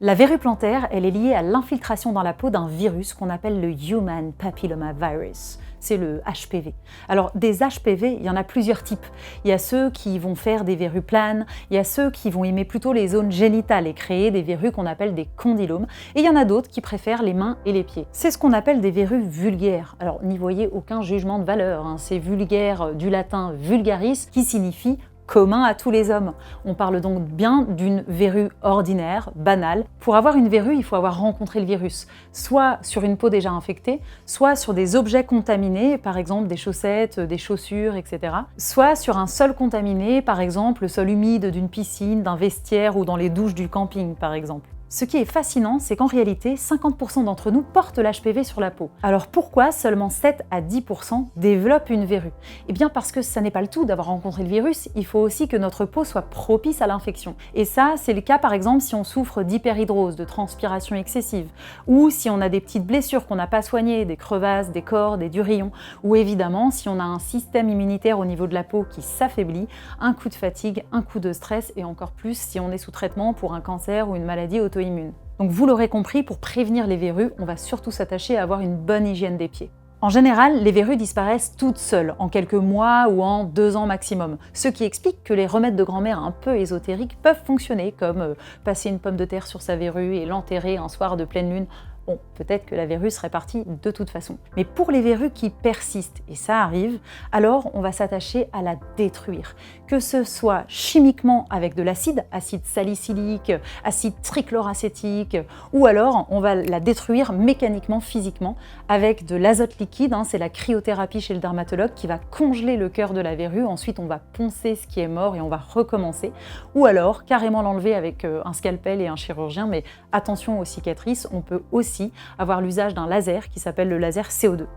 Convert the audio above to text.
La verrue plantaire, elle est liée à l'infiltration dans la peau d'un virus qu'on appelle le Human Papilloma Virus. C'est le HPV. Alors, des HPV, il y en a plusieurs types. Il y a ceux qui vont faire des verrues planes, il y a ceux qui vont aimer plutôt les zones génitales et créer des verrues qu'on appelle des condylomes, et il y en a d'autres qui préfèrent les mains et les pieds. C'est ce qu'on appelle des verrues vulgaires. Alors, n'y voyez aucun jugement de valeur, hein. C'est vulgaire du latin vulgaris, qui signifie commun à tous les hommes. On parle donc bien d'une verrue ordinaire, banale. Pour avoir une verrue, il faut avoir rencontré le virus, soit sur une peau déjà infectée, soit sur des objets contaminés, par exemple des chaussettes, des chaussures, etc. Soit sur un sol contaminé, par exemple le sol humide d'une piscine, d'un vestiaire ou dans les douches du camping, par exemple. Ce qui est fascinant, c'est qu'en réalité, 50% d'entre nous portent l'HPV sur la peau. Alors pourquoi seulement 7 à 10% développent une verrue? Eh bien parce que ça n'est pas le tout d'avoir rencontré le virus, il faut aussi que notre peau soit propice à l'infection. Et ça, c'est le cas par exemple si on souffre d'hyperhidrose, de transpiration excessive, ou si on a des petites blessures qu'on n'a pas soignées, des crevasses, des cordes, des durillons, ou évidemment si on a un système immunitaire au niveau de la peau qui s'affaiblit, un coup de fatigue, un coup de stress, et encore plus si on est sous traitement pour un cancer ou une maladie auto-immune. Donc vous l'aurez compris, pour prévenir les verrues, on va surtout s'attacher à avoir une bonne hygiène des pieds. En général, les verrues disparaissent toutes seules, en quelques mois ou en 2 ans maximum, ce qui explique que les remèdes de grand-mère un peu ésotériques peuvent fonctionner, comme passer une pomme de terre sur sa verrue et l'enterrer un soir de pleine lune. Bon, peut-être que la verrue serait partie de toute façon. Mais pour les verrues qui persistent, et ça arrive, alors on va s'attacher à la détruire. Que ce soit chimiquement avec de l'acide, acide salicylique, acide trichloracétique, ou alors on va la détruire mécaniquement, physiquement, avec de l'azote liquide, c'est la cryothérapie chez le dermatologue qui va congeler le cœur de la verrue, ensuite on va poncer ce qui est mort et on va recommencer, ou alors carrément l'enlever avec un scalpel et un chirurgien, mais attention aux cicatrices, on peut aussi avoir l'usage d'un laser qui s'appelle le laser CO2.